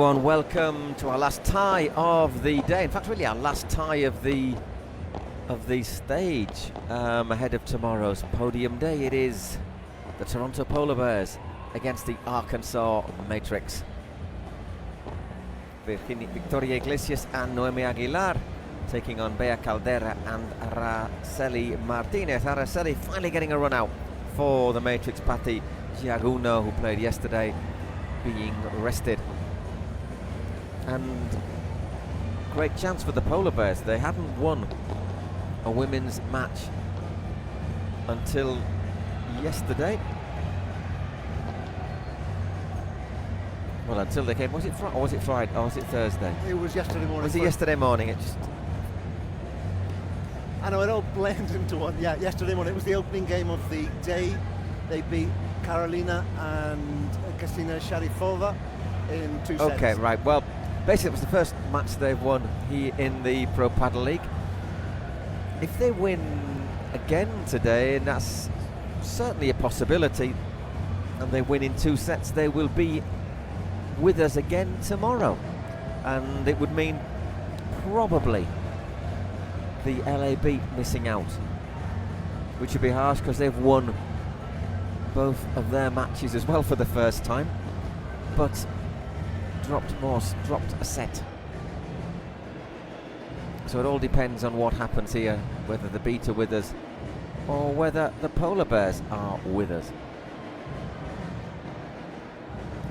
Welcome to our last tie of the day. In fact, really our last tie of the stage ahead of tomorrow's podium day. It is the Toronto Polar Bears against the Arkansas Matrix. Victoria Iglesias and Noemí Aguilar taking on Caldera and Araceli Martinez. Araceli finally getting a run out for the Matrix. Patti Giaguno, who played yesterday, being rested. And great chance for the Polar Bears. They hadn't won a women's match until yesterday. Well, until they came. Was it Friday? Or was it Friday? Or was it Thursday? It was yesterday morning. Was it yesterday morning? It just. I know it all blends into one. Yeah, yesterday morning. It was the opening game of the day. They beat Carolina and Kristina Sharifova in 2 sets. Okay, right. Well, basically, it was the first match they've won here in the Pro Padel League. If they win again today, and that's certainly a possibility, and they win in 2 sets, they will be with us again tomorrow. And it would mean probably the LA Beat missing out, which would be harsh because they've won both of their matches as well for the first time, but dropped a set. So it all depends on what happens here, whether the Beat are with us or whether the Polar Bears are with us.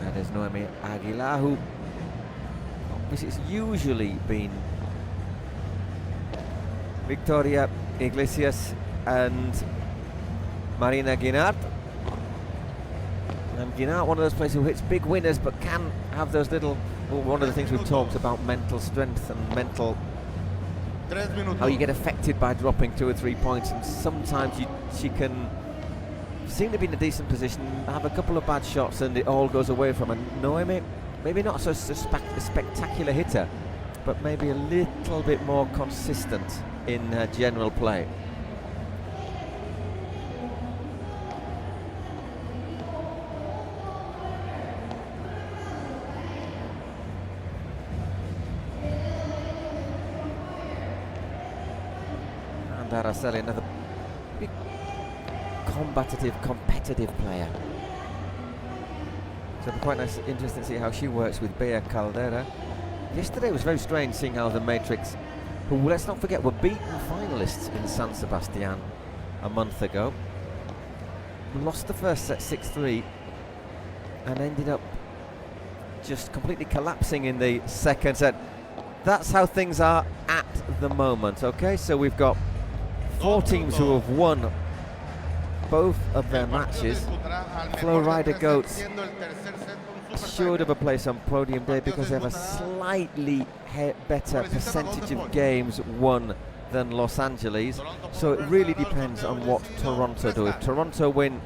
That is Noemí Aguilar, who this has usually been Victoria Iglesias and Marina Guinart. And Guinart, one of those players who hits big winners but can have those little, well, one of the things we've talked about, mental strength and mental, how you get affected by dropping 2 or 3 points, and sometimes she can seem to be in a decent position, have a couple of bad shots and it all goes away from her. Noemí, maybe not so a spectacular hitter, but maybe a little bit more consistent in her general play. And Araceli, another big combative, competitive player. So it'll be quite nice, interesting to see how she works with Caldera. Yesterday was very strange seeing how the Matrix, who, let's not forget, were beaten finalists in San Sebastian a month ago, lost the first set 6-3 and ended up just completely collapsing in the second set. That's how things are at the moment. Okay, so we've got 4 teams who have won both of their matches. Flow Rider Goats assured of a place on podium day because they have a slightly better percentage of games won than Los Angeles. So it really depends on what Toronto do. If Toronto win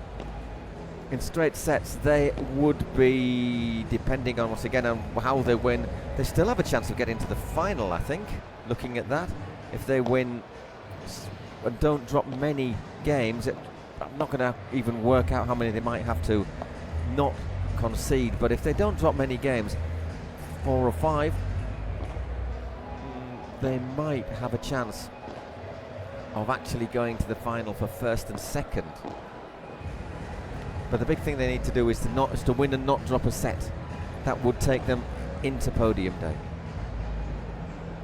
in straight sets, they would be, depending on, once again, on how they win, they still have a chance of getting to the final, I think, looking at that. If they win and don't drop many games, I'm not going to even work out how many they might have to not concede, but if they don't drop many games, 4 or 5, they might have a chance of actually going to the final for first and second. But the big thing they need to do is to win and not drop a set. That would take them into podium day.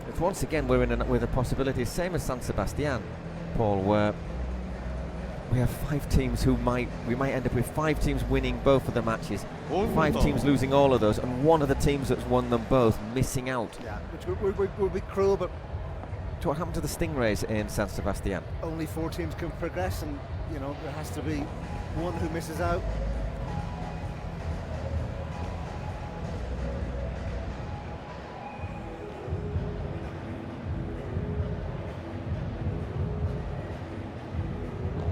But once again, we're in with a possibility, same as San Sebastian, Paul, where we have 5 teams who we might end up with 5 teams winning both of the matches, 5 teams losing all of those, and one of the teams that's won them both missing out. Yeah, which would be cruel, but what happened to the Stingrays in San Sebastian? Only 4 teams can progress, and you know there has to be one who misses out.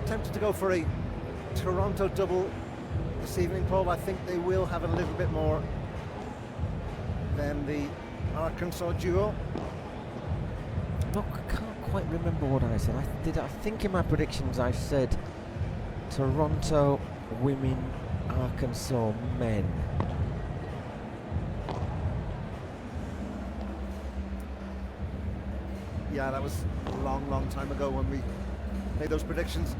Tempted to go for a Toronto double this evening, Paul. I think they will have a little bit more than the Arkansas duo. I can't quite remember what I said. I think in my predictions I said Toronto women, Arkansas men. Yeah, that was a long time ago when we made those predictions.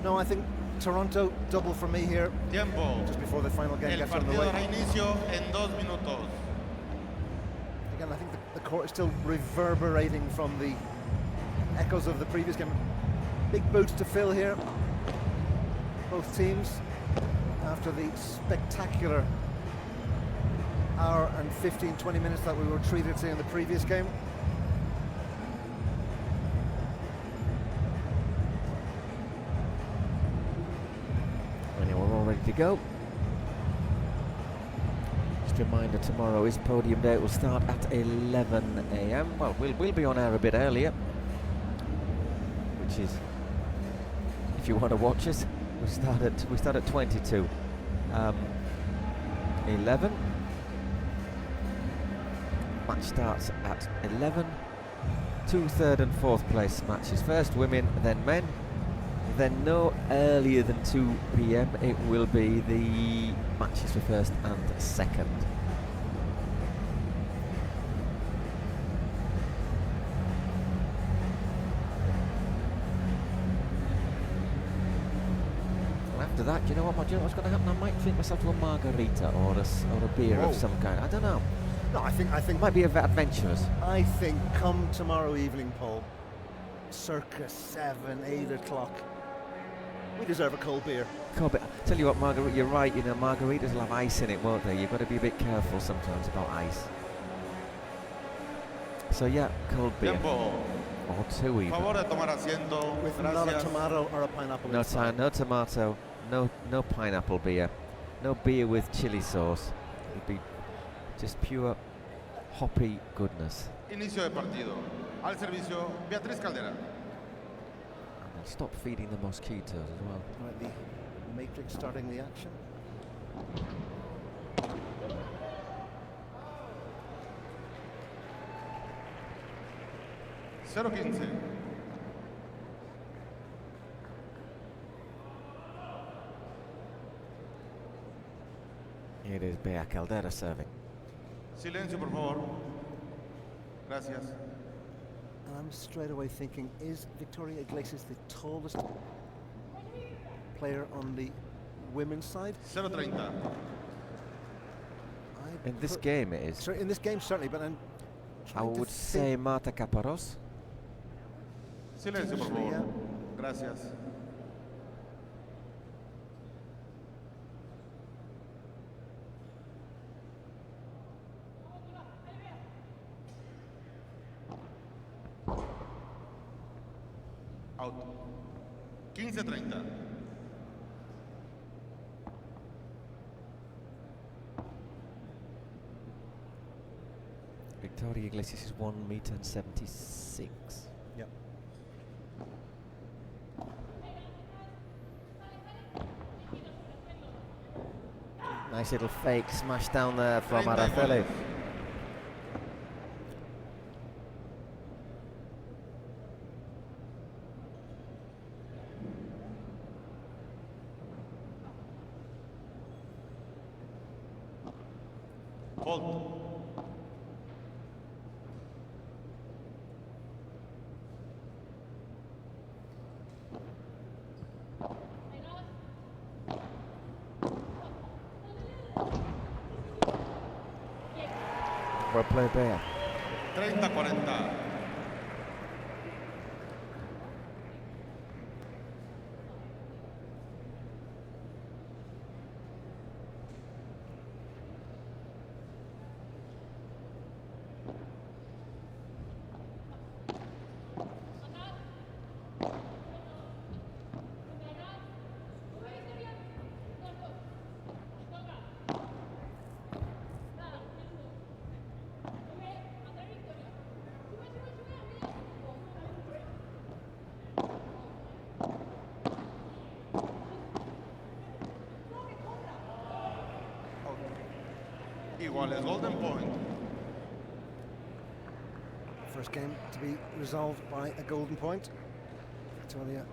No, I think Toronto double for me here. Tiempo. Just before the final game El gets partido underway. dará inicio en 2 minutos. Again, I think the court is still reverberating from the echoes of the previous game. Big boots to fill here. Both teams, after the spectacular hour and 15-20 minutes that we were treated to in the previous game. Anyway, we're all ready to go. Just a reminder, tomorrow is podium day. It will start at 11 a.m. Well, we'll be on air a bit earlier, which is, if you want to watch us, we start at 22. 11. Match starts at 11. 2 third and fourth place matches. First women, then men. Then no earlier than 2 p.m. it will be the matches for first and second. And after that, do you know what's going to happen? I might treat myself to a margarita or a beer of some kind. I don't know. No, I think It might be a bit adventurous. I think come tomorrow evening, Paul, circa 7, 8 o'clock, we deserve a cold beer. Cold beer. Tell you what, margarita, you're right. You know, margaritas will have ice in it, won't they? You've got to be a bit careful sometimes about ice. So yeah, cold beer. Tiempo. Or 2 even. Favor de tomar asiento. With not a Gracias. tomato or a pineapple No inside. no tomato, no pineapple beer, no beer with chili sauce. It'd be just pure hoppy goodness. Inicio de partido. Al servicio, Beatriz Caldera. And they'll stop feeding the mosquitoes as well. Right, the Matrix starting the action. Cero 15. It is Bea Caldera serving. Silencio, por favor. Gracias. And I'm straight away thinking, is Victoria Iglesias the tallest player on the women's side? 0-30. In this game it is. Sorry, in this game certainly, but I'm I trying to would think. say Marta Caparrós. Silencio, por Potentially, favor. Gracias. Out. 15-30. Victoria Iglesias is 1 meter and 76. Yep. Nice little fake smash down there from 30 Araceli. goles. Fault. Well played there. 30-40. Iguales, golden point. First game to be resolved by a golden point. Victoria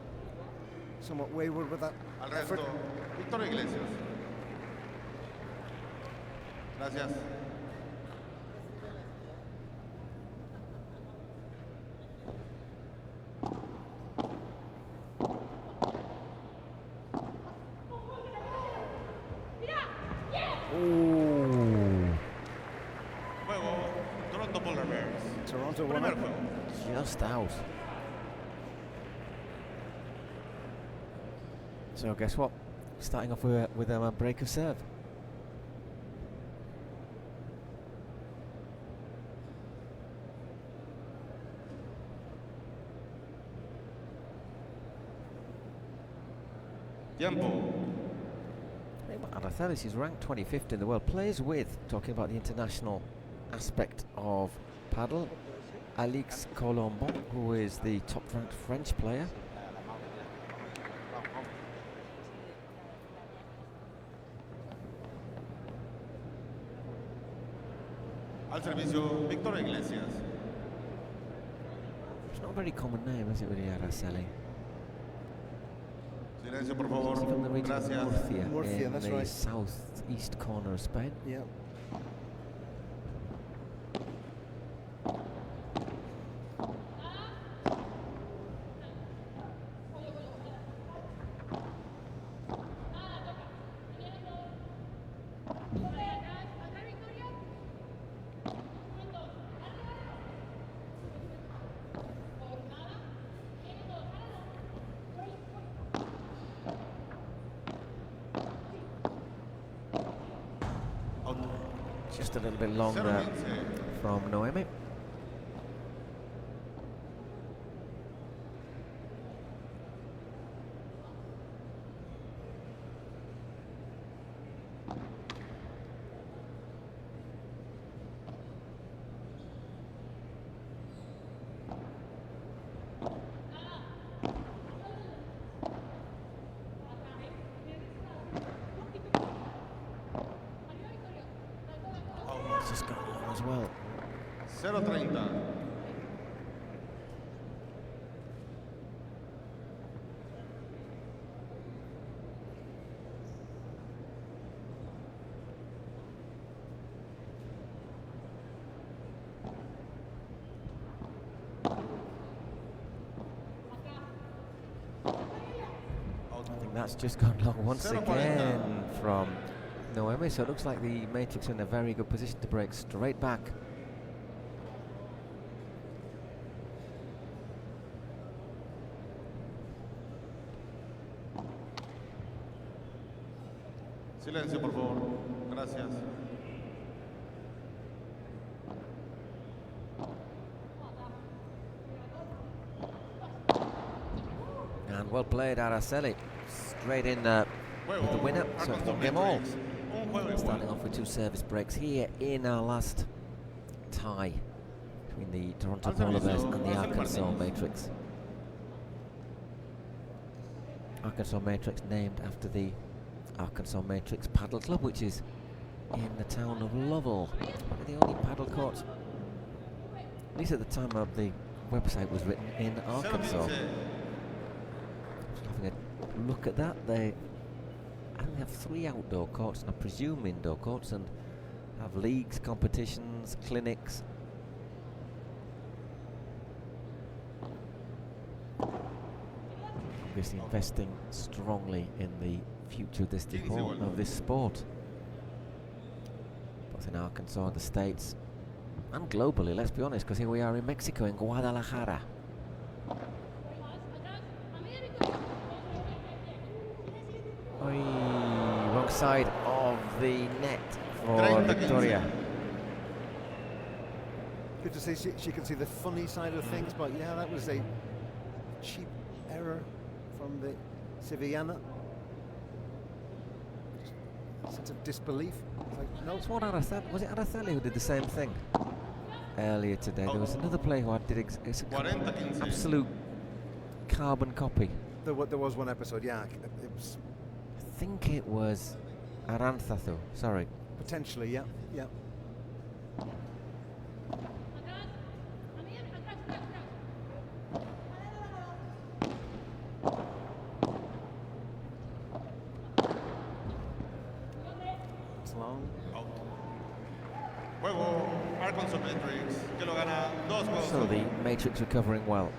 somewhat wayward with that Al effort. resto, Victoria Iglesias. Gracias. Polar Bears. Toronto won Primer it. juego. Just out. So guess what? Starting off with a break of serve. Tiempo. Araceli, she's ranked 25th in the world. Plays with, talking about the international aspect of paddle, Alix Colombon, who is the top-ranked French player. Al servicio, Víctor Iglesias. It's not a very common name, is it, really, Araceli? Silencio, por She's favor. from the region of Gracias. Murcia, in that's the right. southeast corner of Spain. Yeah. Just a little bit long there 0-15. from Noemí. It's just gone long as well. 0-30. I think that's just gone long once again from Noemí, so it looks like the Matrix are in a very good position to break straight back. Silencio, por favor. Gracias. And well played, Araceli. Straight in with the winner. So it's one game all. Un juego igual. Starting off with two service breaks here in our last tie between the Toronto Polar Bears and the Arkansas Matrix. Arkansas Matrix named after the Arkansas Matrix Paddle Club, which is in the town of Lovell. One of the only paddle courts, at least at the time of the website was written, in Arkansas. Just having a look at that, they only have 3 outdoor courts, and I presume indoor courts, and have leagues, competitions, clinics. Obviously investing strongly in the future of this sport, both in Arkansas, the States, and globally, let's be honest, because here we are in Mexico, in Guadalajara. Wrong side of the net for Victoria. Good to see she can see the funny side of things, but yeah, that was a cheap error from the Sevillana. Sense of disbelief. It's like, no. It's what Araceli, was it Araceli who did the same thing earlier today? There was another player who did it's an absolute carbon copy. There was one episode, yeah. It was I think it was Aranzazu, sorry. potentially, yeah, yeah. It's long. Juego Arkansas Matrix, que lo gana 2 juegos. So the Matrix recovering well.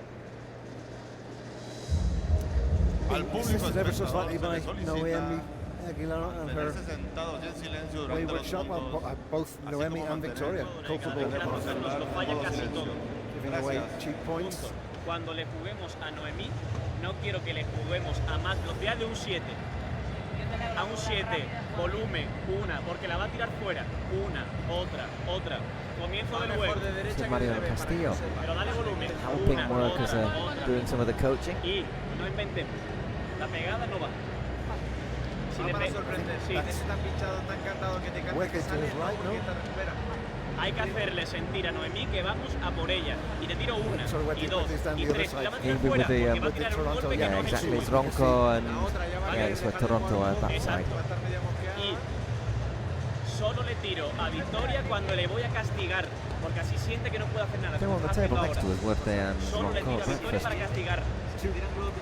Al Being público assisted ever so espectador slightly se by le solicita Noemí Aguilar and her Mantenerse sentados y en silencio durante wayward los shot. Well, puntos. both Así Noemí como and mantener Victoria culpable el of celular lo en falla modo casi silencio. todo. giving away Gracias. cheap points. Punto. Cuando le juguemos a Noemí, no quiero que le juguemos a más velocidad de un 7. A un 7, volumen, una, porque la va a tirar fuera. Una, otra. Comienzo del juego. This is Mario Castillo Pero dale volumen. helping Una, workers otra. doing some of the coaching. Y no inventemos. La pegada no va. Si le Para pe- sorprender. sí. Ese tan pinchado, tan cantado que te canta Wicked que to sale, his no, right, porque ¿no? te recupera. Hay que hacerle sentir a Noemí que vamos a por ella. Y te tiro una, Sorry, y Wicked, dos, Wicked down y the other tres. side. Y la va a He'll tirar be fuera with the, porque va a with the tirar un Toronto, golpe que Yeah, no es exactly. suyo. It's Ronco and La otra ya va a yeah, querer it's with dejar de Toronto jugar at un that poco, side. va a estar media mosqueada. Y solo le tiro a Victoria cuando le voy a castigar. Porque así siente que no puede hacer nada. They're on the Como está table haciendo next to ahora. us, Worthday and Solo le tiro Ronco a Victoria breakfast. para castigar.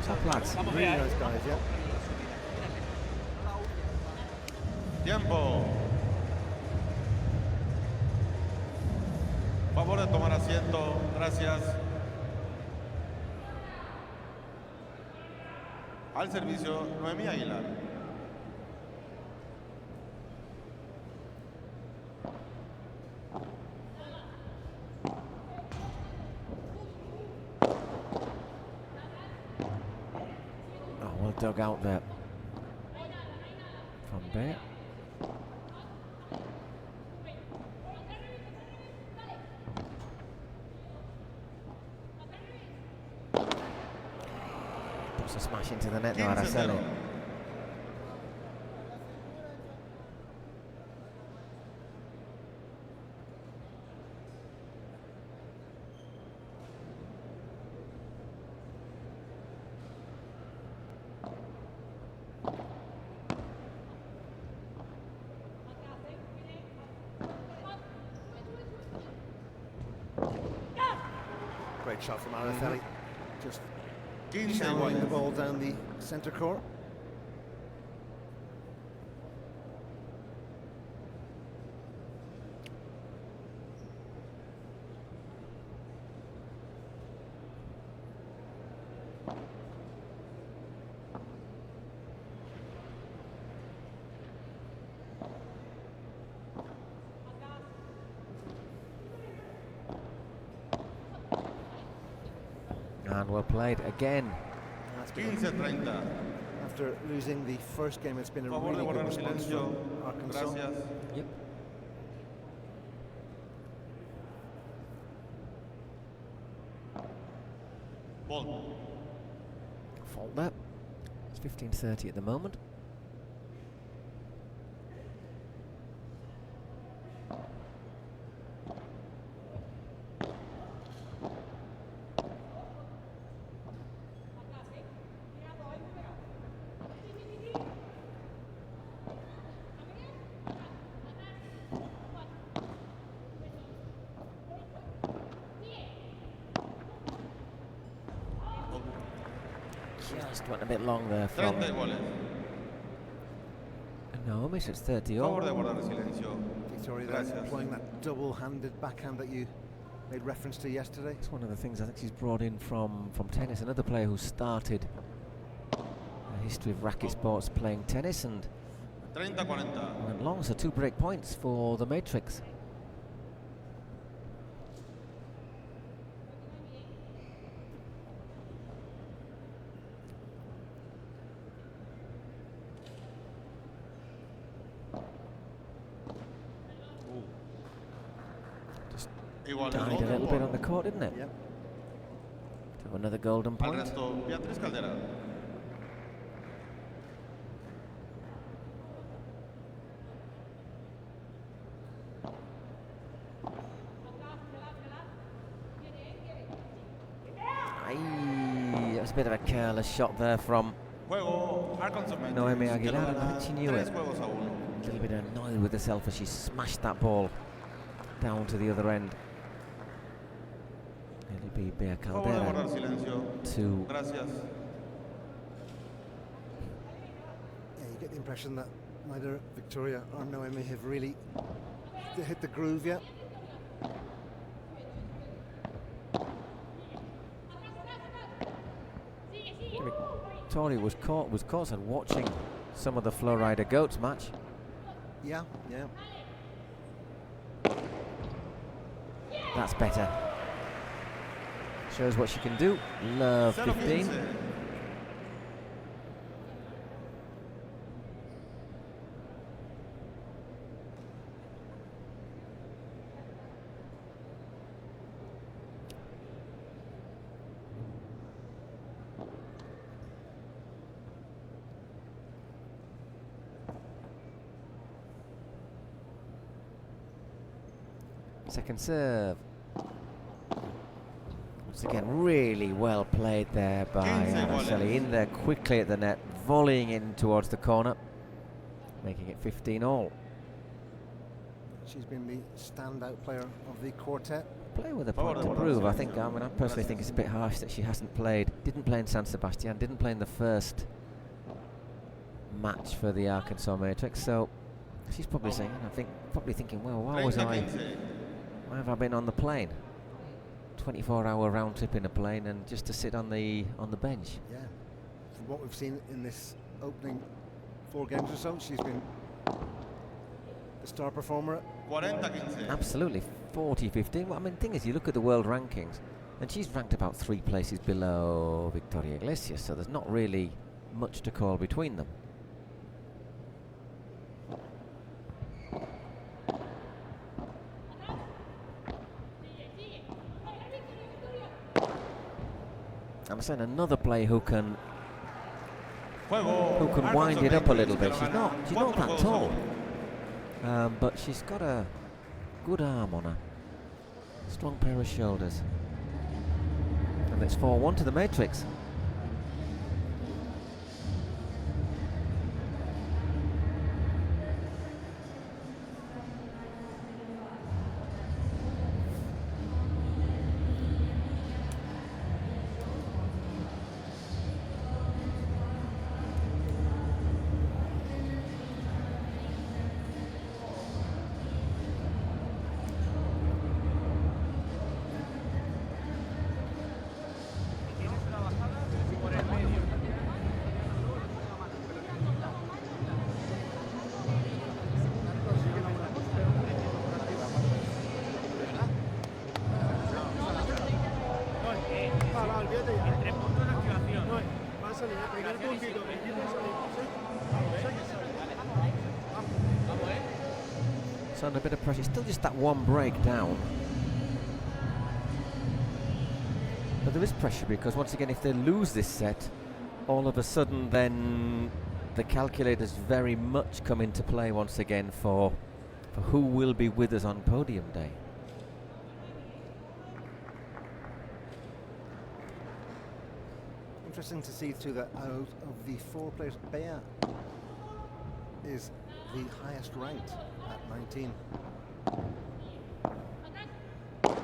Top lads. Vamos Really allá. nice guys, yeah. Tiempo. Favor de tomar asiento. Gracias. Al servicio, Noemí Aguilar. Oh, well dug out there from Bear. Puts a smash into the net now, 15-0. Araceli. Great shot from Araceli. Just 15 showering the iguales. ball down the centre court. And well played again. That's been 15-30. after losing the first game, it's been a Favor de really good guardar response silencio. from Arkansas. Gracias. Yep. Ball. Fault there. It's 15:30 at the moment. Just went a bit long there from 30 iguales. Naomi, so it's 30 Favor de all. guardar silencio. Victoria there Gracias. employing that double-handed backhand that you made reference to yesterday. It's one of the things I think she's brought in from tennis. Another player who started a history of racket sports playing tennis and 30-40. went long, so 2 break points for the Matrix. Just Iguales. died a Otro little bit gol. on the court, didn't it? Yep. To another golden Al point. resto, Beatriz Caldera. Aye, that was a bit of a careless shot there from Juego, Arkansas Matrix, Noemí que Aguilar, lo and I gana think she knew 3 it. juegos a 1. A little bit annoyed with herself as she smashed that ball down to the other end. It'll be Bea Favor de guardar Caldera silencio. to Gracias. Yeah, you get the impression that neither Victoria or Noemí have really hit the groove yet. Tori was caught and watching some of the Flow Rider Goats match. Yeah, yeah. That's better. Shows what she can do. Love 15. Second serve. Once again, really well played there by Araceli. In there quickly at the net, volleying in towards the corner, making it 15 all. She's been the standout player of the quartet. Play with a point to prove. I think. I mean, I personally think it's a bit harsh that she hasn't played. Didn't play in San Sebastian. Didn't play in the first match for the Arkansas Matrix. So she's probably saying, probably thinking, well, why have I been on the plane? 24-hour round trip in a plane, and just to sit on the bench. Yeah, from what we've seen in this opening 4 games or so, she's been the star performer. 40-15. Absolutely, 40-15. Well, I mean, the thing is, you look at the world rankings, and she's ranked about 3 places below Victoria Iglesias, so there's not really much to call between them. I'm saying another player who can wind it up a little bit. She's not that tall, but she's got a good arm on her, strong pair of shoulders, and it's 4-1 to the Matrix. So under a bit of pressure, still just that one break down. But there is pressure because once again, if they lose this set, all of a sudden then the calculators very much come into play once again for who will be with us on podium day. Interesting to see too that out of the 4 players, Bea is the highest ranked at 19. And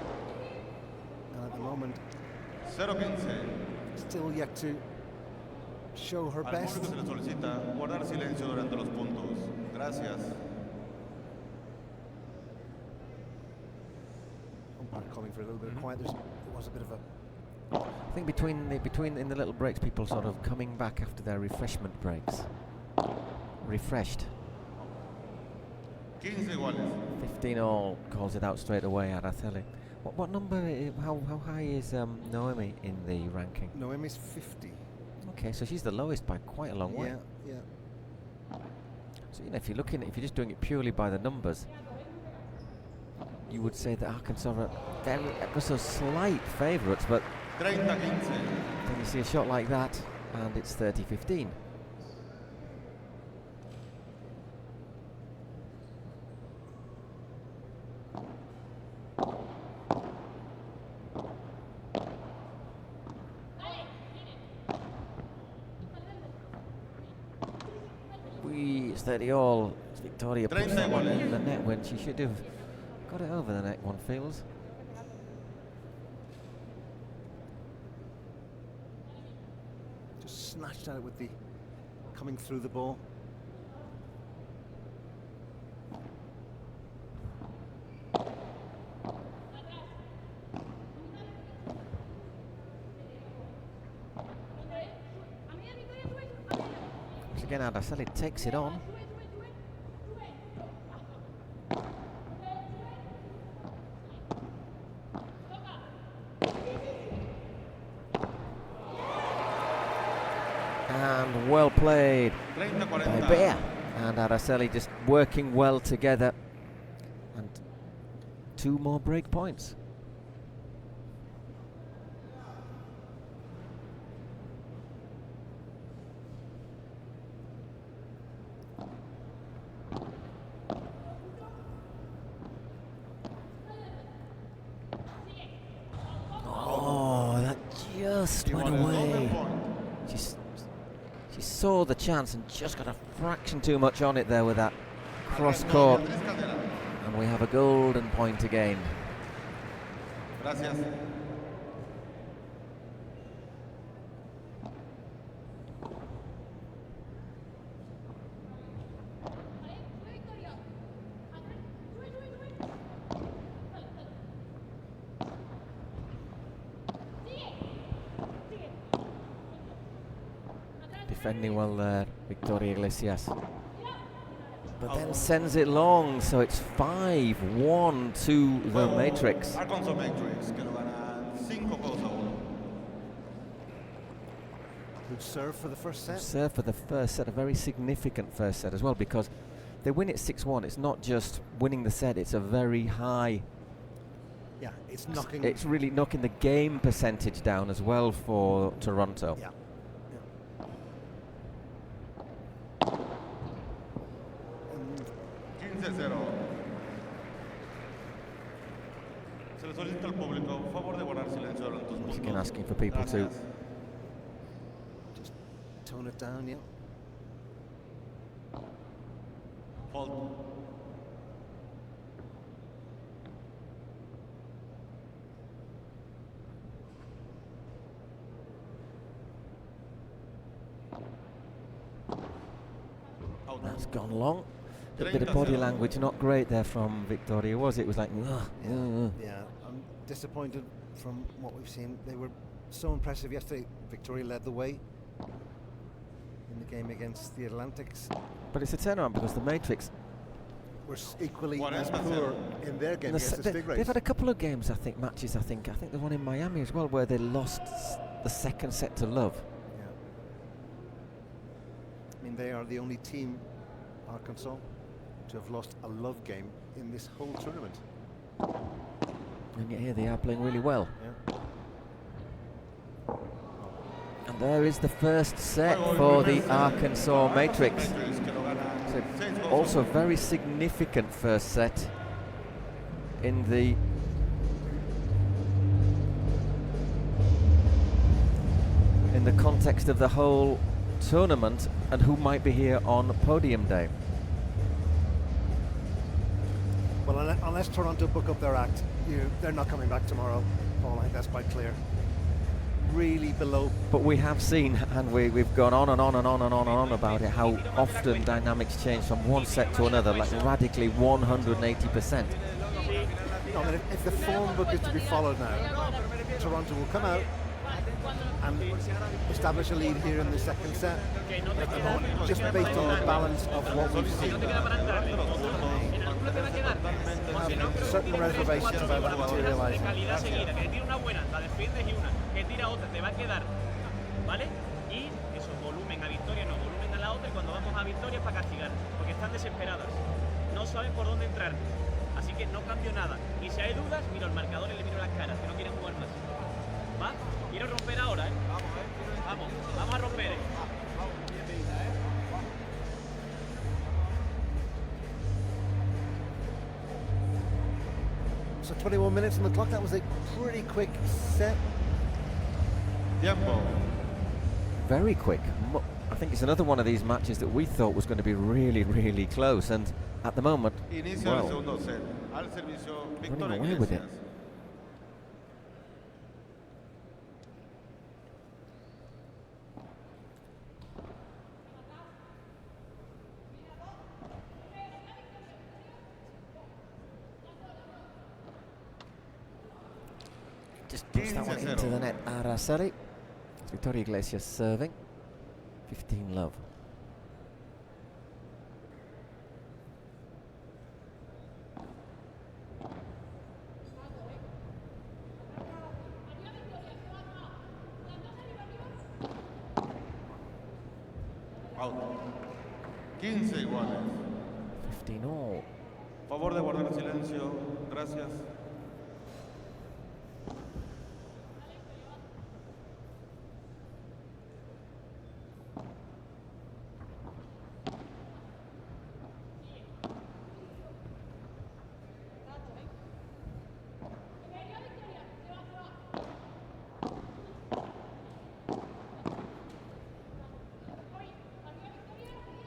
at the moment, 0-15. still yet to show her Al best. público se le solicita guardar silencio durante los puntos. Gracias. Umpire calling for a little bit of quiet. There was a bit of a I think between in the little breaks, people sort of coming back after their refreshment breaks, refreshed. 15 iguales. 15 all, calls it out straight away. Araceli. What number? How high is Noemí in the ranking? Noemi's 50. Okay, so she's the lowest by quite a long way. Yeah, yeah. So if you're just doing it purely by the numbers, you would say that Arkansas are ever so slight favourites, but 30-15. then you see a shot like that, and it's 30-15. It's 30 all. It's Victoria puts that one in the net when she should have got it over the net, one feels. Just snatched at it with the coming through the ball. again, Araceli takes it on. And well played by Bea and Araceli, just working well together. And 2 more break points. Oh, that just went away. She saw the chance and just got a fraction too much on it there with that cross court. And we have a golden point again. Gracias. Defending well there, Victoria Iglesias. But then sends it long, so it's 5-1 to the Matrix. Arkansas Matrix, que lo ganan 5-1. Good serve for the first set. Serve for the first set, a very significant first set as well, because they win it 6-1. It's not just winning the set, it's a very high. Yeah, it's knocking. It's really knocking the game percentage down as well for Toronto. Yeah. 15-0. Se le solicita al público, por favor de guardar silencio durante los Once puntos. again, asking for people to Gracias. Just tone it down, yeah. Fault. Out. That's gone long. A bit of body language, not great there from Victoria, was it? It was like, ugh, ugh. Yeah, I'm disappointed from what we've seen. They were so impressive yesterday. Victoria led the way in the game against the Atlantics. But it's a turnaround because the Matrix, Were equally What as else? poor in their game against the Stingrays. they've had a couple of games, matches, I think the one in Miami as well, where they lost the second set to love. Yeah. I mean, they are the only team, Arkansas, to have lost a love game in this whole tournament. And yet here they are playing really well. Yeah. And there is the first set for the Arkansas Matrix. So also very significant first set in the context of the whole tournament and who might be here on podium day. Well, unless Toronto book up their act, they're not coming back tomorrow, Paul. I think that's quite clear. Really below. But we have seen, and we've gone on and on and on and on and on about it, how often dynamics change from one set to another, like radically 180%. No, I mean, if the form book is to be followed now, Toronto will come out and establish a lead here in the second set. At the moment, just based on the balance of what we've seen. I have certain reservations about that materialising. Calidad seguida, que tira una buena, la defiendes y una, que tira otra, te va a quedar, ¿vale? Y eso, volumen a victoria, no, volumen a la otra, y cuando vamos a victoria es para castigar, porque están desesperadas, no saben por dónde entrar, así que no cambio nada. Y si hay dudas, miro el marcador y le miro las caras, que no quieren jugar más. ¿Va? Quiero romper ahora, ¿eh? Vamos a romper, ¿eh? So 21 minutes on the clock. That was a pretty quick set. Tiempo. Very quick. I think it's another one of these matches that we thought was going to be really, really close, and at the moment, Inicio well, el segundo set. Al servicio, Victoria running away with it. Iglesias. just puts that one into the net. Araceli. It's Victoria Iglesias serving. 15 love. Out. 15 iguales. 15 all. Favor de guardar silencio. Gracias.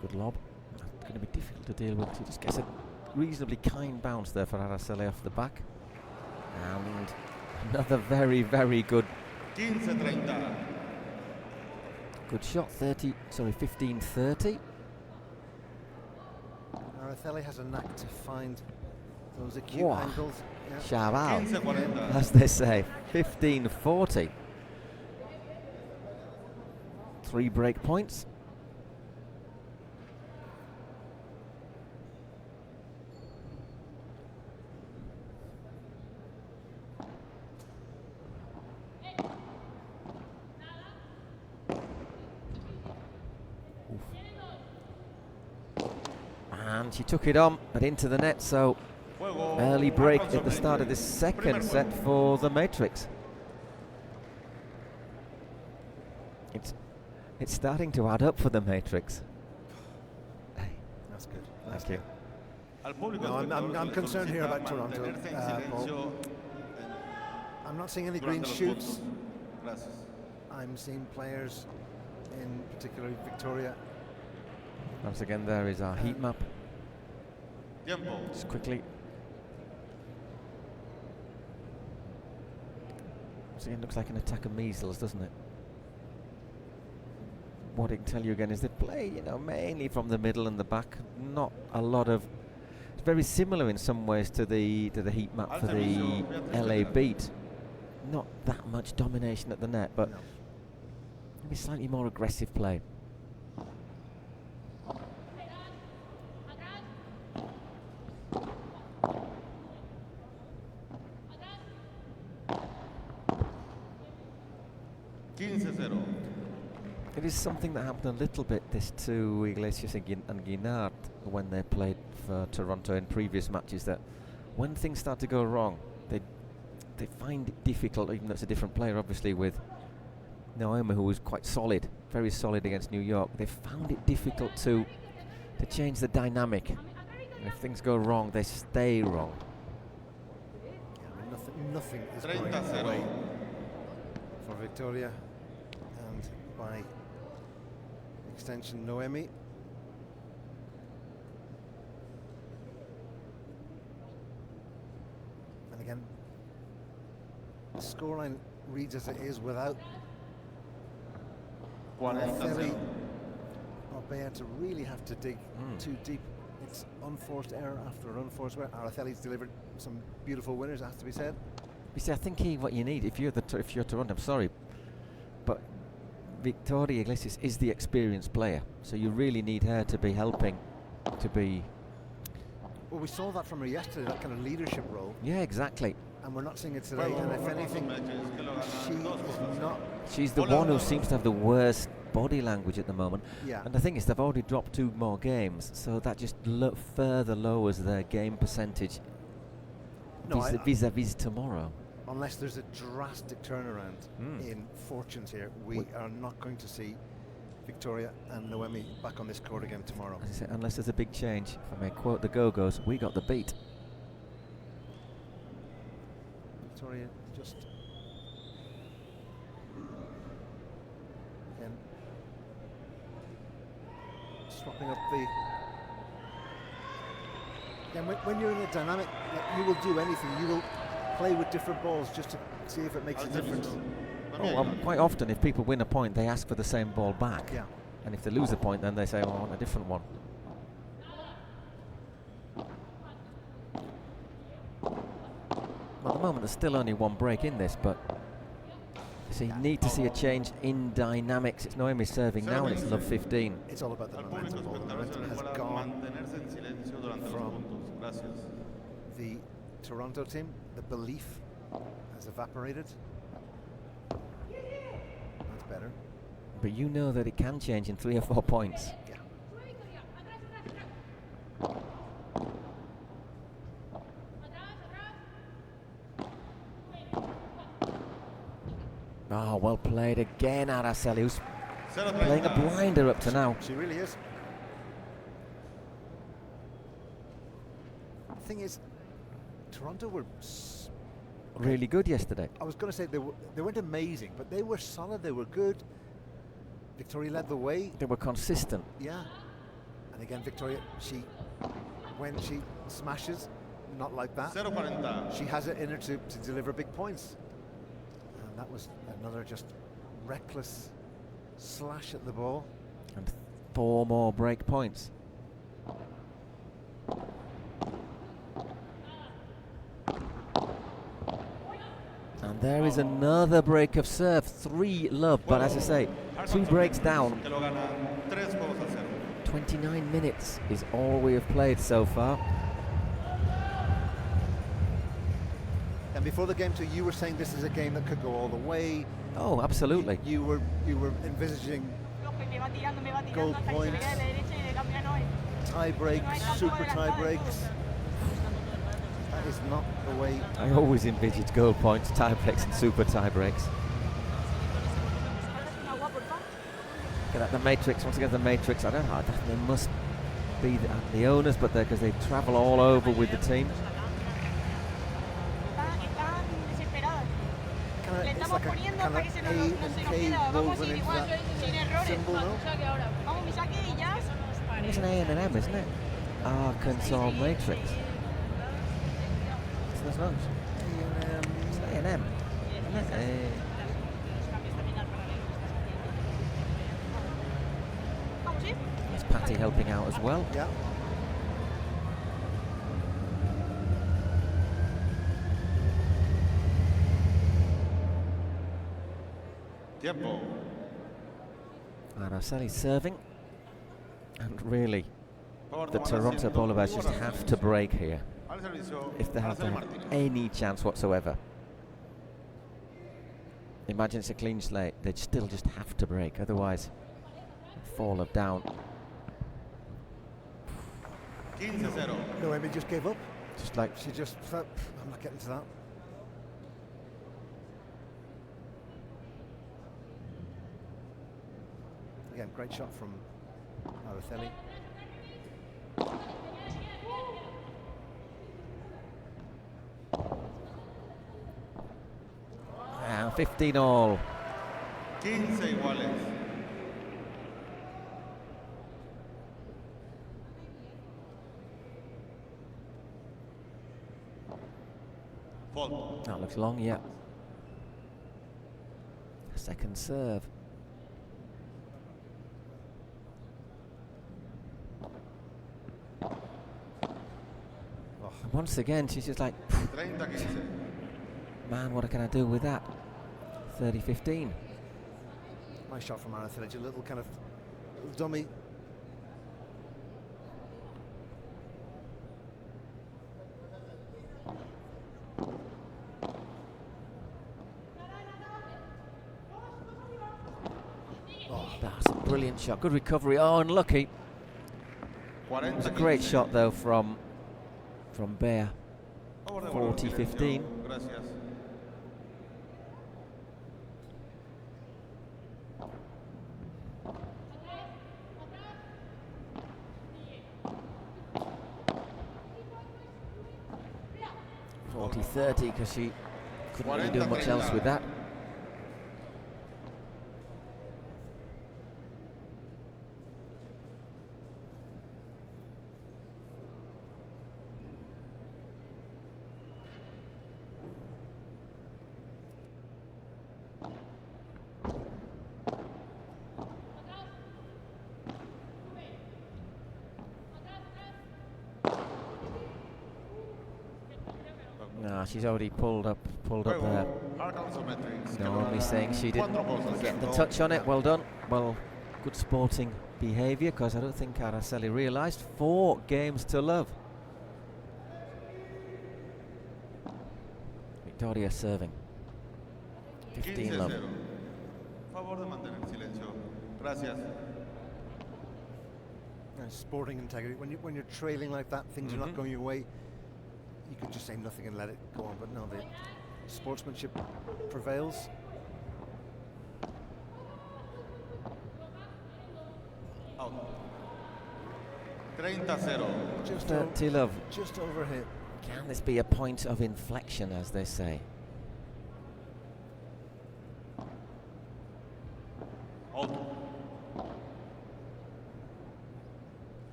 Good lob. That's going to be difficult to deal with. He just gets a reasonably kind bounce there for Araceli off the back. And another very, very good 15-30. good shot. 15-30. Araceli has a knack to find those acute Wow. angles. Yeah. Shout out, 15-40. as they say. 15-40. 3 break points. And she took it on, but into the net, so Juego. early break Marcos at the start of this second Primer set point. for the Matrix. It's starting to add up for the Matrix. That's good. Thank you. Al público No, I'm espectador se concerned here solicita about Toronto, mantenerse en Paul. silencio I'm not seeing any green durante los shoots. puntos. Gracias. I'm seeing players, in particular Victoria. Once again, there is our heat map. Tiempo. Just quickly. Once again, looks like an attack of measles, doesn't it? What it can tell you again is they play, mainly from the middle and the back. Not a lot of. It's very similar in some ways to the heat map for the LA Beat. Not that much domination at the net, but No. maybe slightly more aggressive play. It is something that happened a little bit this to Iglesias and Aguilar when they played for Toronto in previous matches, that when things start to go wrong, they find it difficult, even though it's a different player, obviously, with Noemí, who was quite solid, very solid against New York. They found it difficult to change the dynamic. And if things go wrong, they stay wrong. Yeah, I mean, nothing is 30 going cero. away for Victoria, and by extension Noemí. And again, the scoreline reads as it is without 40 Araceli cero. or Bea to really have to dig too deep. It's unforced error after unforced error. Araceli's delivered some beautiful winners, has to be said. You see, I think what you need, if you're Toronto, I'm sorry, but Victoria Iglesias is the experienced player, so you really need her to be helping, to be. Well, we saw that from her yesterday, that kind of leadership role, Yeah, exactly. and we're not seeing it today. And if anything, she is not. She's the one who seems to have the worst body language at the moment. Yeah. And the thing is, they've already dropped 2 more games, so that just further lowers their game percentage No, vis-a-vis tomorrow. unless there's a drastic turnaround in fortunes here, we are not going to see Victoria and Noemí back on this court again tomorrow. As I say, unless there's a big change, if I may quote the Go-Go's, we got the beat. Victoria just again swapping up the. Again, when you're in a dynamic, you will do anything. You will play with different balls just to see if it makes a difference. Quite often, if people win a point, they ask for the same ball back. Yeah. And if they lose a point, then they say, well, I want a different one. Well, at the moment, there's still only 1 break in this, but so you need to see a change in dynamics. It's Noemí serving now, and it's love 15. It's all about the Al público momentum ball. The espectador se momentum has recuerda gone mantenerse en silencio durante los from puntos. Gracias. the Toronto team. The belief has evaporated. That's better. But you know that it can change in 3 or 4 points. Yeah. Oh, well played again, Araceli, who's 0-30. playing a blinder up to now. She really is. The thing is, Toronto were. Really good yesterday. I was going to say they weren't amazing, but they were solid. They were good. Victoria led the way. They were consistent. Yeah. And again, Victoria, when she smashes, not like that. 0-40. She has it in her to deliver big points. And that was another just reckless slash at the ball. And 4 more break points. And there is another break of serve. 3-love, but as I say, 2 breaks down. Que lo ganan 3-0. 29 minutes is all we have played so far. And before the game too, you were saying this is a game that could go all the way. Oh, absolutely. You were envisaging goal points, tie breaks, super tie breaks. That is not the way. I always envisaged goal points, tie breaks and super tie breaks. Get at the matrix, once again the matrix, I don't know, they must be the owners, but because they travel all over with the team. It's like a kind of A and K woven into that symbol, no? It's an A and an M, isn't it? Arkansas matrix. It's not. It's an A and M. Isn't it? There's Patty helping out as well. Yeah. Tiempo. Araceli serving. And really, Favor the tomar Toronto asiento. Bolivars just have to break here Al servicio, if they have to Araceli have Martínez. any chance whatsoever. Imagine it's a clean slate, they'd still just have to break, otherwise fall of down. 15-0. Noemí just gave up. Just like She just thought, I'm not getting to that. Again, great shot from Araceli. 15 all. 15 iguales. Fault. That looks long, yeah. Second serve. And once again, she's just like, 30-15. man, what can I do with that? 30-15. Nice shot from Araceli, a little kind of dummy. Oh, that's a brilliant shot. Good recovery. Oh, unlucky. It was a great shot though from Bear. 40-15. Gracias. Because she couldn't really do much else with that. No, she's already pulled up there. Noemí saying she didn't get the touch on it. Well done. Well, good sporting behaviour, because I don't think Araceli realised. 4 games to love. Victoria serving. 15 love. favor de mantener silencio. Gracias. Sporting integrity. When you're trailing like that, things are not going your way. You could just say nothing and let it go on, but no, the sportsmanship prevails. Out. 30-0. Dirty love. Just over hit. Can this be a point of inflection, as they say? Out.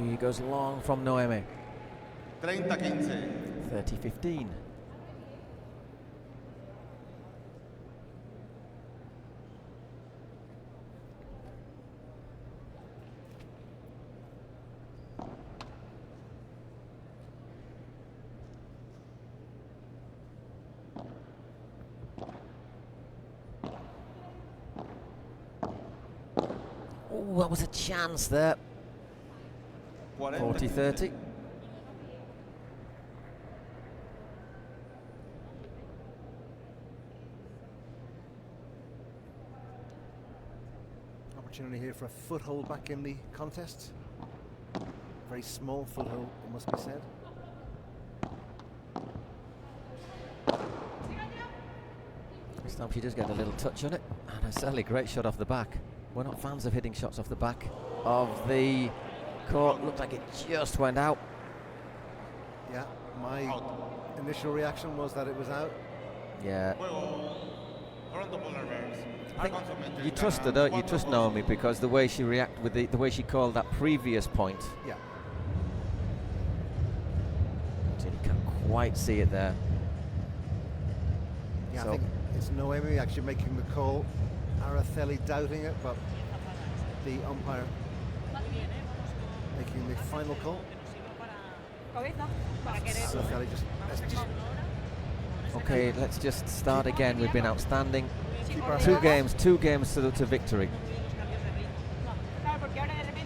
He goes long from Noemí. 30-15. 30-15. Oh, that was a chance there. 40-30. Opportunity here for a foothold back in the contest. Very small foothold, it must be said. This time she does get a little touch on it. Araceli, great shot off the back. We're not fans of hitting shots off the back of the court. Looked like it just went out. Yeah, my initial reaction was that it was out. Yeah. I think you trust her, don't you? Trust Noemí, because the way she reacted with the way she called that previous point. Yeah. So you can't quite see it there. Yeah, So I think it's Noemí actually making the call. Araceli doubting it, but the umpire making the final call. Araceli just okay, let's just start again. We've been outstanding. keep our Two heads. games to victory.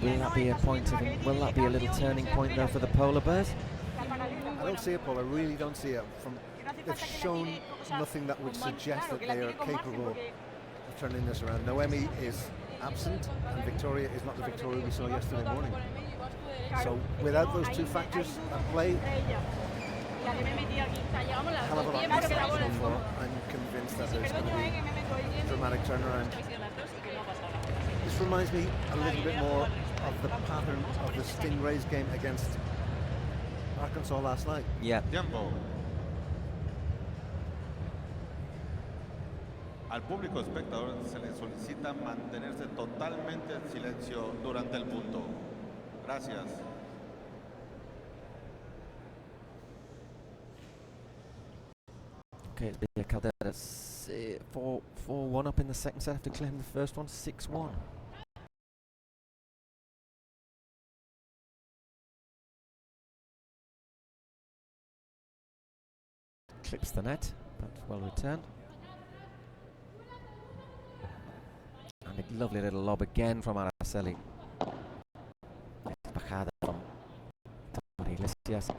Will that be a point of? Will that be a little turning point though for the polar bears? I don't see it, Paul. I really don't see it. They've shown nothing that would suggest that they are capable of turning this around. Noemí is absent, and Victoria is not the Victoria we saw yesterday morning. So without those two factors at play, hell of a lot needs to happen before I'm convinced that there's going to be a dramatic turnaround. This reminds me a little bit more of the pattern of the Stingrays game against Arkansas last night. Yeah. Tiempo. Al público espectador se le solicita mantenerse totalmente en silencio durante el punto. Gracias. Okay, it's been Caldera 4-1 up in the second set after claiming the first one 6-1. Clips the net, but well returned. And a lovely little lob again from Araceli. Bajada from Iglesias.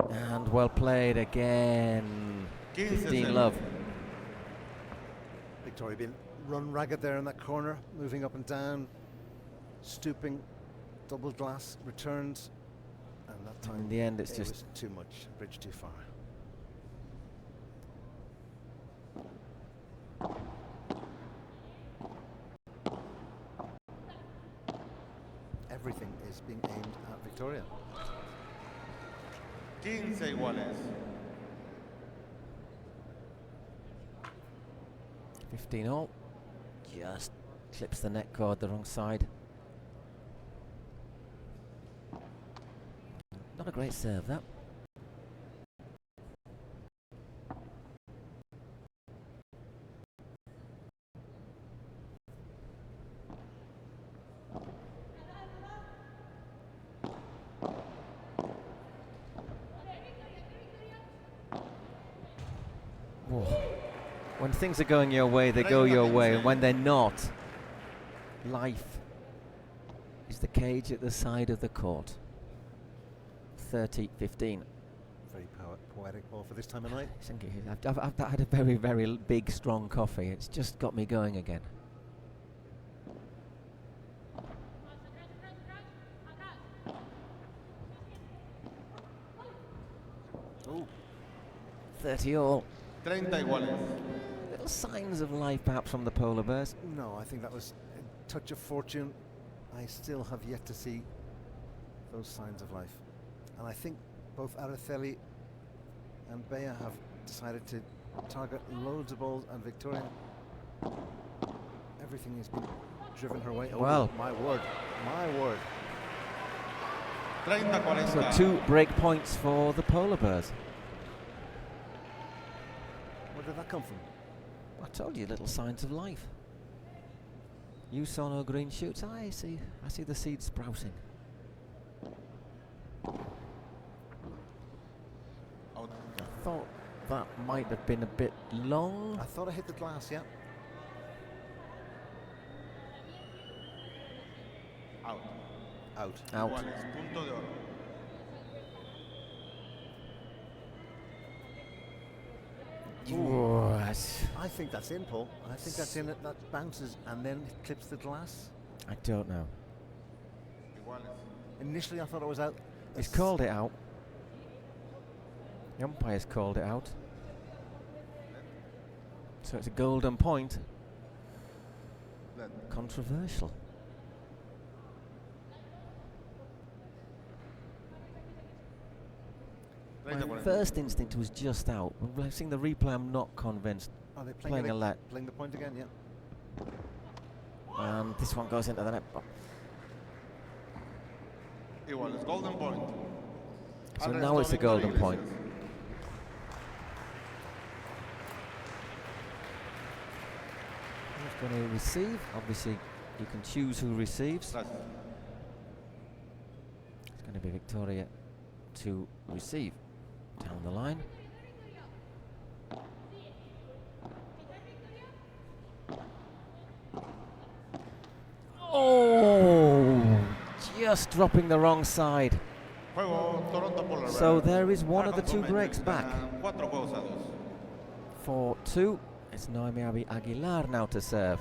And well played again. 15 love. Victoria being run ragged there in that corner, moving up and down, stooping, double glass, returns, and that time in the end it's it just was too much, bridge too far. Everything is being aimed at Victoria. 15 iguales. 15 all. Just clips the net cord the wrong side. Not a great serve, that. When things are going your way, they go your way, and when they're not, life is the cage at the side of the court. 30-15. Very poetic ball for this time of night. Thank you. I've had a very, very big, strong coffee. It's just got me going again. Oh, 30 all. 30 iguales. Little signs of life perhaps from the polar bears. no, I think that was a touch of fortune. I still have yet to see those signs of life. And I think both Araceli and Bea have decided to target loads of balls, and Victoria, everything has been driven her way. Well. Oh, my word, my word. 30-40. So 2 break points for the polar bears. Where did that come from? I told you, little signs of life. You saw no green shoots. I see the seeds sprouting. Out. I thought that might have been a bit long. I thought I hit the glass, yeah. Out. Out. Out. Iguales. Punto de oro. Yes. I think that's in, Paul. I think that's in it. That bounces and then it clips the glass. I don't know. Iguales. Initially, I thought it was out. He's called it out. The umpire's called it out. So it's a golden point. Net. Controversial. My 30-40. first instinct was just out. When I've seen the replay, I'm not convinced. Are they Playing a let. Playing the point again, yeah. And this one goes into the net. Iguales. Golden point. So Al now it's a resto, Victoria golden point. Iglesias. Who's going to receive? Obviously, you can choose who receives. Gracias. It's going to be Victoria to receive. Down the line. Oh! Just dropping the wrong side. Juego Toronto Polar So Bears. there is one of the Arkansas 2 Matrix breaks back. ganan 4 juegos a 2. For 2, it's Noemí Aguilar now to serve.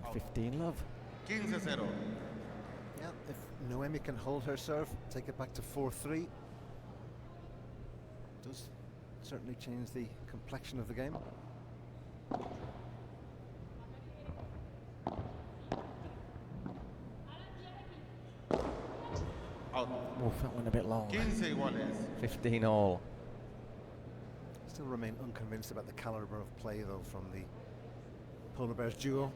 And 15 love. 15-0. Yeah, if Noemi can hold her serve, take it back to 4-3. Does certainly change the complexion of the game. Out. Oof, that went a bit long. 15 iguales. 15 all. Still remain unconvinced about the caliber of play, though, from the Polar Bears duo.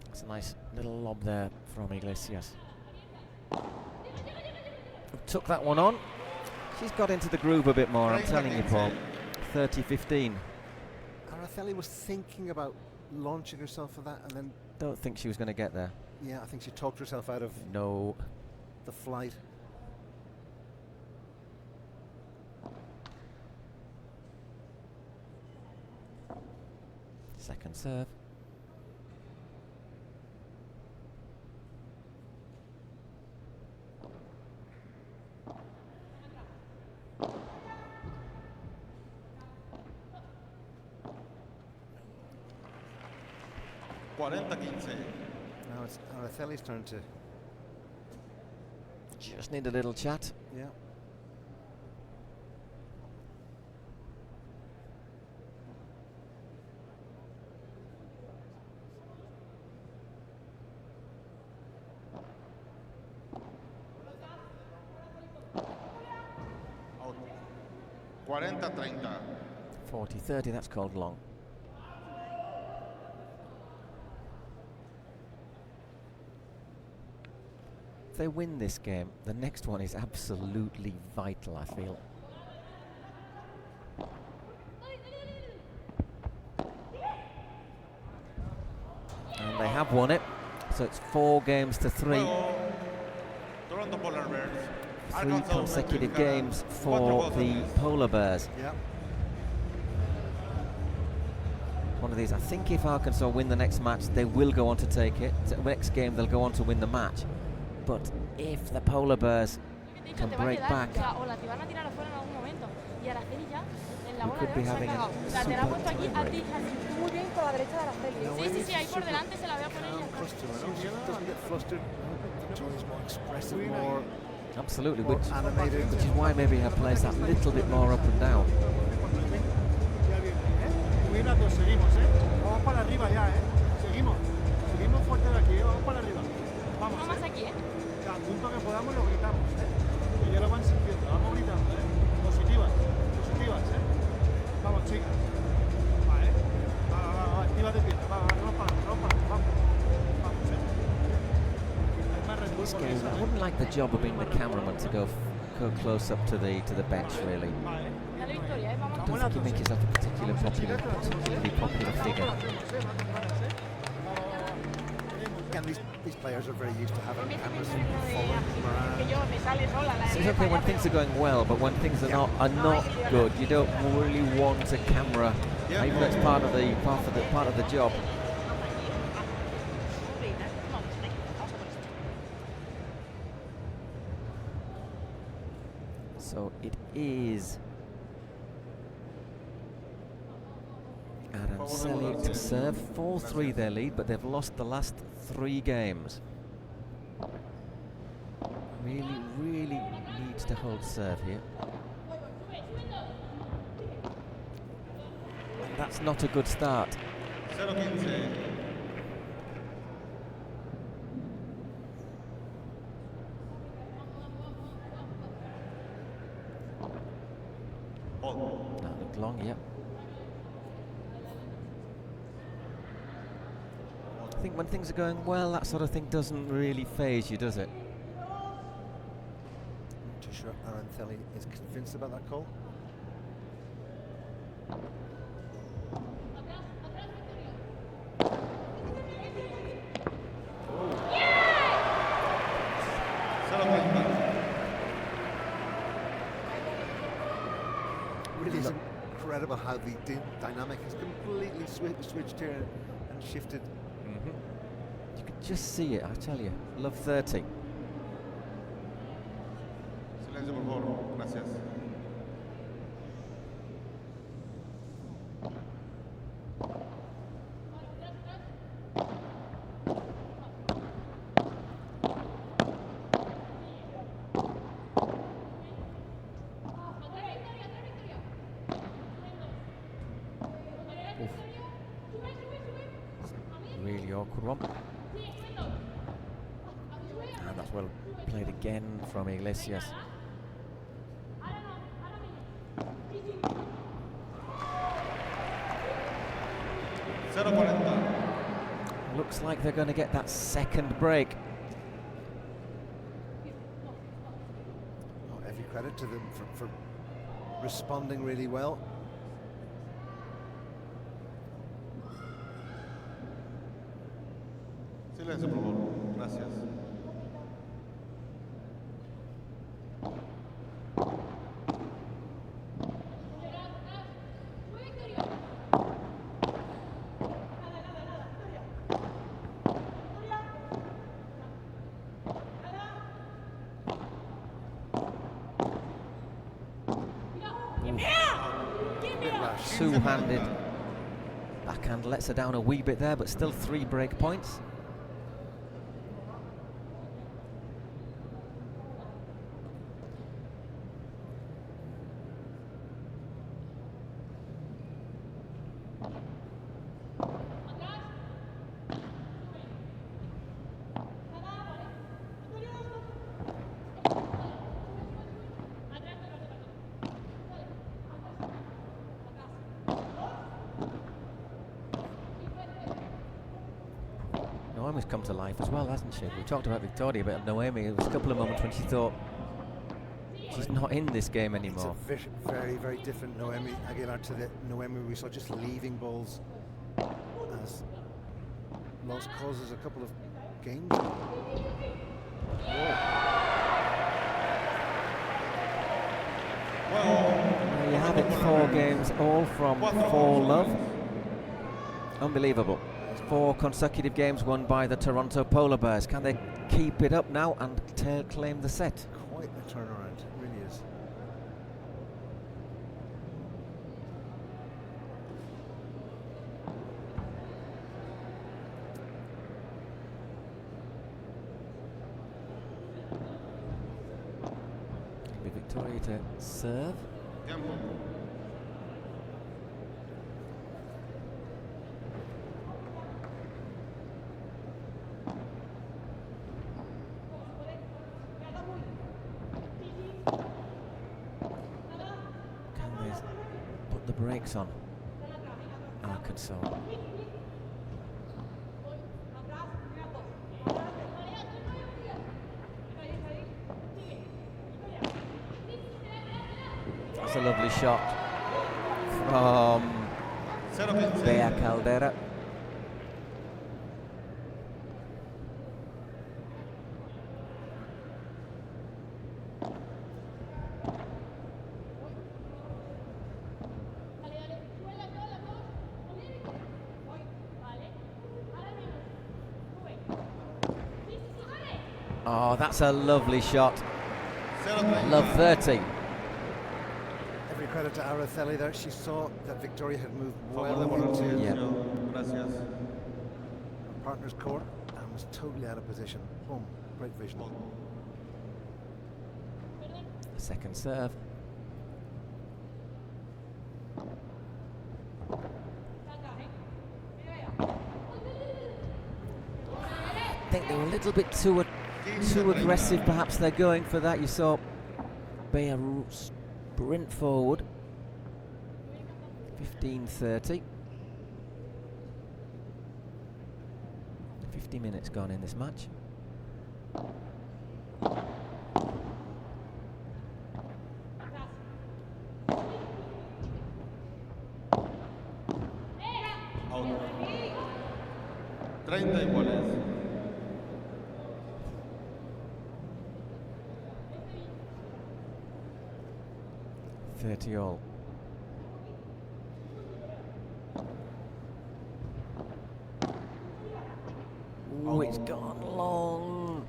It's a nice little lob there from Iglesias. Took that one on. She's got into the groove a bit more, I'm telling you, Paul. 30-15. Araceli was thinking about launching herself for that, and then, Don't think she was going to get there. yeah, I think she talked herself out of No. the flight. Second serve. Now it's Araceli's turn to, Just need a little chat. yeah. Out. 40-30. 40-30, that's called long. If they win this game, the next one is absolutely vital, I feel. And they have won it. So it's 4 games to 3. Toronto Polar Bears. 3 consecutive games for the Polar Bears. Yeah. One of these, I think if Arkansas win the next match, they will go on to take it. The next game, they'll go on to win the match. But if the Polar Bears can break back, we could be having a super time break. Doesn't get flustered. Enjoys more expressive, more Absolutely, more which animated. is why maybe her plays that little bit more up and down. Muy rato, seguimos, Vamos para arriba ya, Seguimos. Seguimos fuerte de aquí, Vamos para arriba. Vamos, Vamos aquí, Cada punto que podamos lo gritamos, Que ya lo van sintiendo. Vamos gritando, Positivas, positivas, Vamos, chicas. Va, actívate bien. Vamos para adelante, vamos. Vamos, Hay más Red Bull This con game, esa, I wouldn't like the job of being the cameraman to go close up to the bench, really. Dale victoria, Vamos. I don't think you make yourself a particularly popular figure. Again, these players are very used to having cameras Que following yo me sale sola la It's okay when things are going well, but when things are not good, you don't really want a camera. Maybe that's part of the job. So it is Araceli to serve. 4-3 their lead, but they've lost the last 3 games. Really needs to hold serve here. And that's not a good start. 0-15. That looked long, yep. I think when things are going well, that sort of thing doesn't really phase you, does it? Not too sure Araceli is convinced about that call. Really is incredible how the dynamic has completely switched here and shifted. You could just see it, I tell you. Love 30. Silencio, por favor. Gracias. Really awkward one. And that's well played again from Iglesias. Looks like they're going to get that second break. Oh, every credit to them for responding really well. Silencio, por favor. Gracias. Two-handed backhand lets her down a wee bit there, but still 3 break points. Noemi's come to life as well, hasn't she? We talked about Victoria, but Noemi, there was a couple of moments when she thought She's not in this game It's anymore. a very, very different Noemí Aguilar to the Noemí we saw just leaving balls as lost causes a couple of games. There you have it, 4 games, all from 4-love. Unbelievable. 4 consecutive games won by the Toronto Polar Bears. Can they keep it up now and claim the set? Quite a turnaround, it really is. Victoria to serve. Can they put the brakes on Arkansas? That's a lovely shot from Bea Caldera. Oh, that's a lovely shot. Love 30. Every credit to Araceli there. She saw that Victoria had moved well into her partner's court and was totally out of position. Boom, great vision. Second serve. I think they were a little bit too aggressive, perhaps they're going for that. You saw Bea sprint forward. 15:30. 50 minutes gone in this match. Out. 30 iguales. 30 all. Oh, it's gone long.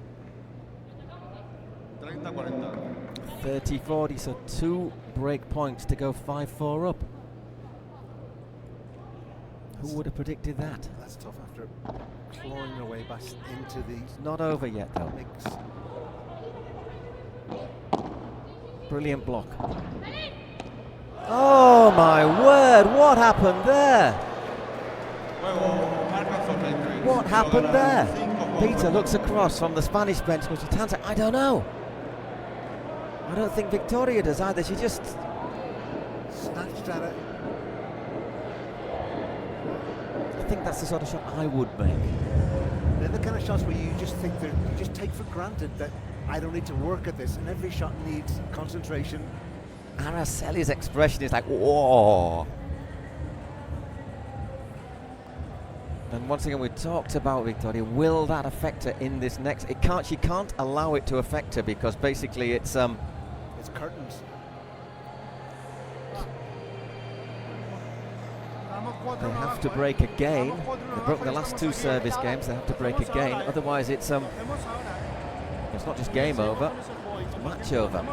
30-40. 30-40, so 2 break points to go 5-4 up. Who would have predicted that? That's tough after clawing their way back into the It's not over yet, though. mix. Brilliant block. Oh my word, what happened there? What happened there? Peter looks across from the Spanish bench, goes to Tanza. I don't know. I don't think Victoria does either. She just Snatched at it. I think that's the sort of shot I would make. They're the kind of shots where you just think you just take for granted that I don't need to work at this, and every shot needs concentration. Araceli's expression is like, whoa. And once again, we talked about Victoria. Will that affect her in this next? It can't. She can't allow it to affect her because basically it's It's curtains. they have to break again. They've broken the last 2 service games. They have to break again. Otherwise, it's not just game over. It's match over.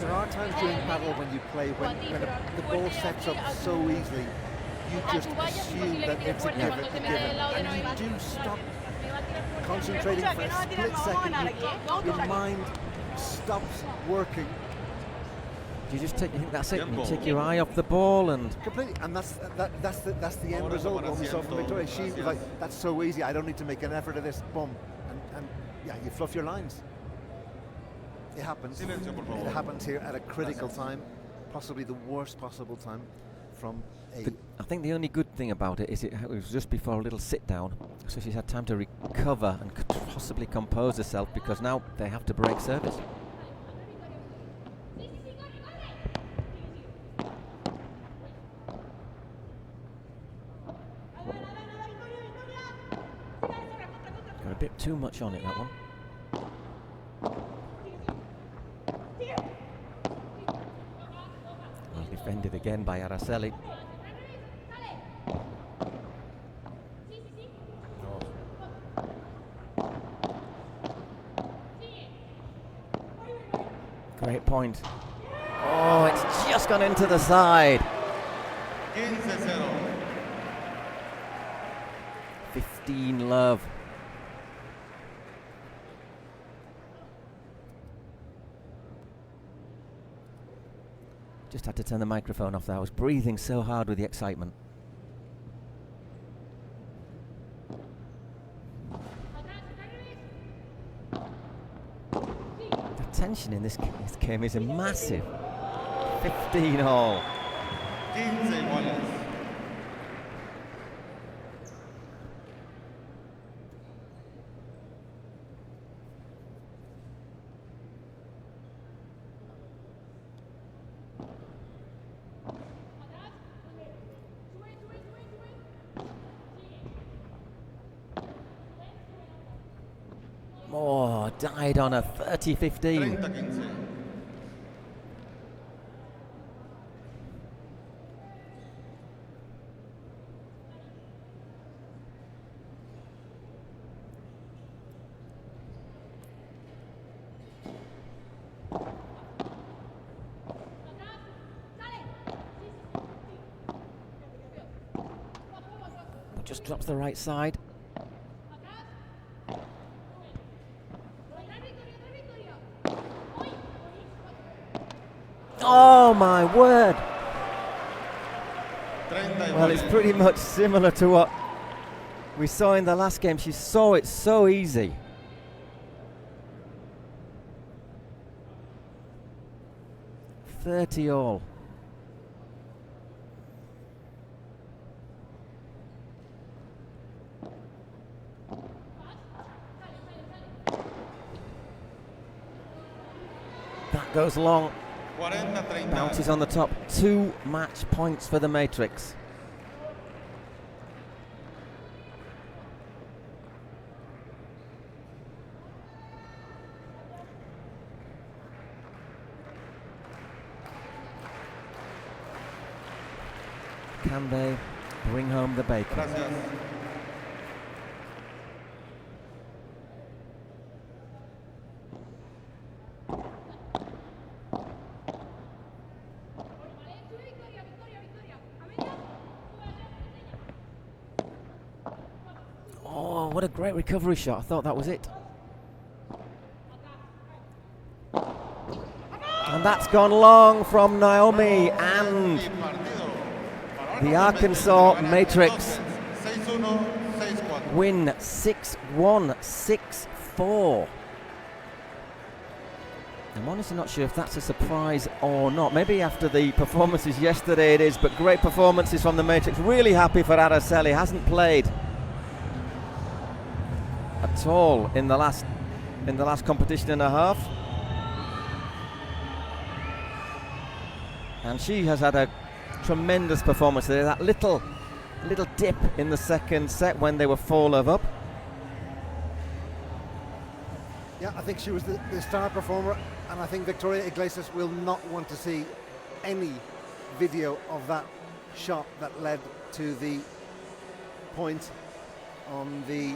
There are times during paddle when you play when the ball sets up so easily, you just assume that it's a given, and you do stop concentrating for a split second. Your mind stops working You just take. You think that's it? You take your eye off the ball and. completely, and that's the end result. What we saw from Victoria, she was like, "That's so easy. I don't need to make an effort of this." Boom, and yeah, you fluff your lines. It happens. Silencio, por favor. It happens here at a critical time, possibly the worst possible time from I think the only good thing about it is it was just before a little sit down, so she's had time to recover and possibly compose herself, because now they have to break service. Got a bit too much on it, that one. Well defended again by Araceli. Great point. Oh, it's just gone into the side. 15-0. 15 love. Just had to turn the microphone off there. I was breathing so hard with the excitement. The tension in this game is massive. 15 all. 15 iguales. Oh, died on a 30-15. 30-15. Just drops the right side. Oh my word! Well, it's pretty much similar to what we saw in the last game. She saw it so easy. $30 all. That goes long. 40-30. Bounces on the top. 2 match points for the Matrix. Can they bring home the bacon? Gracias. Oh, what a great recovery shot. I thought that was it. And that's gone long from Noemí, and the Arkansas Matrix win 6-1, 6-4. I'm honestly not sure if that's a surprise or not. Maybe after the performances yesterday it is, but great performances from the Matrix. Really happy for Araceli. Hasn't played at all in the last competition and a half. And she has had a tremendous performance there. That little dip in the second set when they were 4-love up. Yeah, I think she was the star performer, and I think Victoria Iglesias will not want to see any video of that shot that led to the point on the,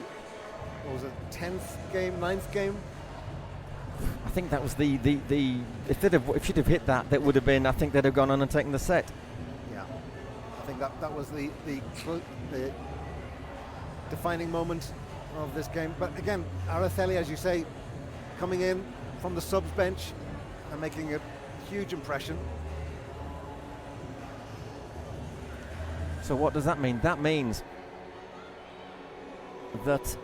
what was it, 10th game, 9th game? I think that was the if she'd have hit that, that would have been, I think they'd have gone on and taken the set. Yeah, I think that was the defining moment of this game. But again, Araceli, as you say, coming in from the subs bench and making a huge impression. So what does that mean? That means that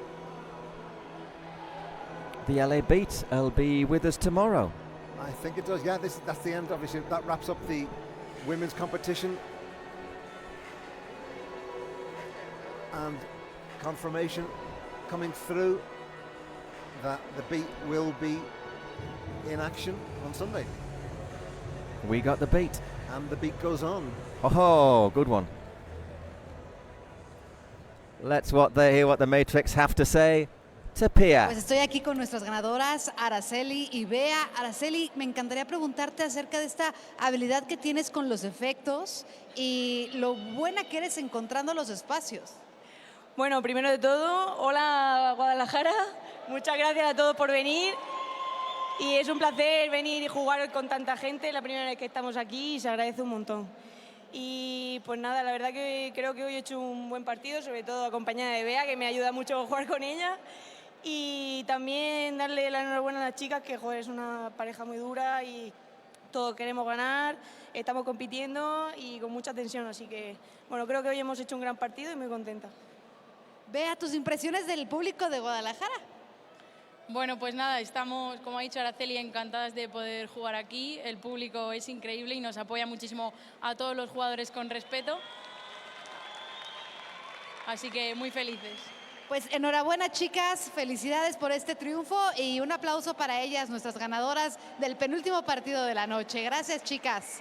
the LA Beat will be with us tomorrow. I think it does, yeah. That's the end, obviously. That wraps up the women's competition. and confirmation coming through that the beat will be in action on Sunday. We got the beat. And the beat goes on. Oh, good one. Let's hear what the Matrix have to say to Pia. Pues estoy aquí con nuestras ganadoras, Araceli y Bea. Araceli, me encantaría preguntarte acerca de esta habilidad que tienes con los efectos y lo buena que eres encontrando los espacios. Bueno, primero de todo, hola Guadalajara, muchas gracias a todos por venir y es un placer venir y jugar con tanta gente, la primera vez que estamos aquí y se agradece un montón. Y pues nada, la verdad que creo que hoy he hecho un buen partido, sobre todo acompañada de Bea, que me ayuda mucho a jugar con ella. Y también darle la enhorabuena a las chicas, que joder, es una pareja muy dura y todos queremos ganar, estamos compitiendo y con mucha tensión, así que bueno, creo que hoy hemos hecho un gran partido y muy contenta. Bea, tus impresiones del público de Guadalajara. Bueno, pues nada, estamos, como ha dicho Araceli, encantadas de poder jugar aquí. El público es increíble y nos apoya muchísimo a todos los jugadores con respeto. Así que muy felices. Pues enhorabuena, chicas, felicidades por este triunfo y un aplauso para ellas, nuestras ganadoras del penúltimo partido de la noche. Gracias, chicas.